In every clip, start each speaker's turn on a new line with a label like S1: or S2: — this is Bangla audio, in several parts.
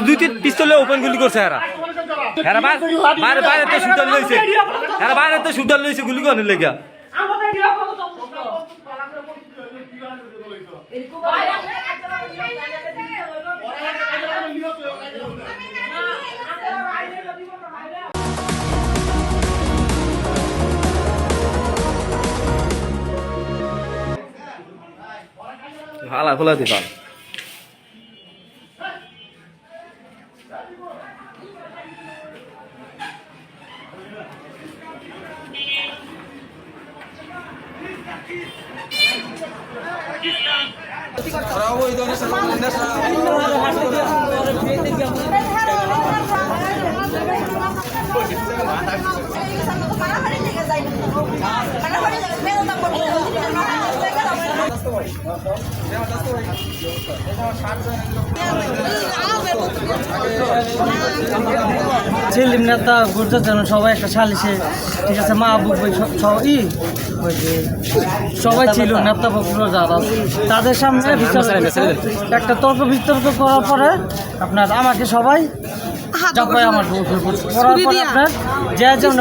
S1: দুই তিন পিস্তলে ওপেন গুলি করছে এরা বাইরে সুদান লইছে এরা বাইরে সুদান লইছে গুলি করার লেগে হালা খোলা দিবা
S2: ছিলিম নেতা গুরুত্ব সবাই একটা সালিশে ঠিক আছে মা আবু সবাই ছিল নেতা পক্ষ যারা তাদের সামনে একটা তর্ক বিতর্ক করার পরে আপনার আমাকে সবাই চাপায় আমার করার পরে আপনার যে যেমন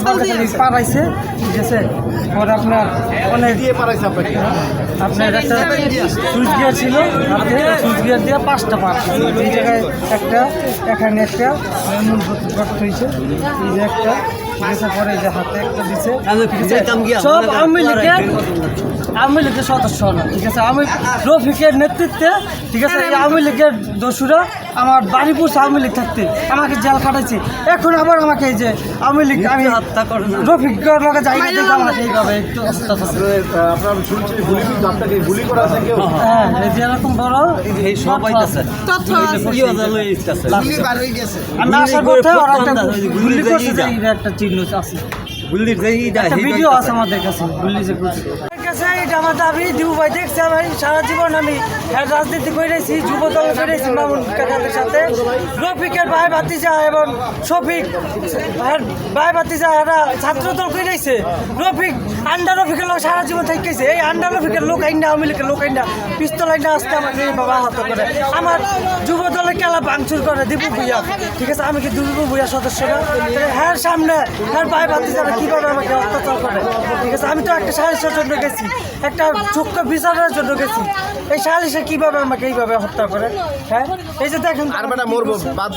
S2: পাড়াইছে ঠিক আছে পরে আপনার অনেক আপনার একটা সুইচ গিয়ার ছিল সুইচ গিয়ার দিয়ে 5টা পার এই জায়গায় একটা এখানে একটা মূল গর্ত হয়েছে এই যে একটা পরে যে হাতে একটা দিচ্ছে সব আওয়ামী লীগের সদস্য না ঠিক আছে আমি রফিকের নেতৃত্বে ঠিক আছে এই আওয়ামী লীগের দস্যুরা আমার বাড়িপুর আওয়ামী লীগ থাকতে আমাকে জেল খাটাইছে এখন আবার আমাকে এই যে আওয়ামী লীগ আমি হত্যা করে রফিকের লগে যাই না আমাকে এইভাবে একটু হ্যাঁ এই যে এরকম বড় এই সবাই আছে আমি আশা করতে ওরা গুলি করছে একটা চিহ্ন আছে ভিডিও আছে আমাদের কাছে এটা আমার দাবি দিবু ভাই দেখছে ভাই সারা জীবন আমি রাজনীতি করেছি যুব দল করেছি মামুন কাকাদের সাথে রফিকের ভাই ভাতিজা এবং শফিক ভাই ভাতিজা এরা ছাত্র দল করেছে রফিক আন্ডা রফিকের লোক সারা জীবন থেকেছে এই আন্ডা রফিকের লোক আইনা আওয়ামী লীগের লোক আইনা পিস্তল আইনা আসতে আমাকে বাবা হাত করে আমার যুব দলের খেলা ভাঙচুর করে দীপু ভুইয়া ঠিক আছে আমি কি দীপু ভুইয়া সদস্যরা হ্যাঁ সামনে হ্যাঁ ভাই ভাতিজারা কীভাবে আমাকে অত্যাচার করে ঠিক আছে আমি তো একটা সালিশের জন্য গেছি একটা চুক্ত বিচারের জন্য গেছি এই সালিশে কিভাবে আমাকে এইভাবে হত্যা করে হ্যাঁ এই যে দেখেন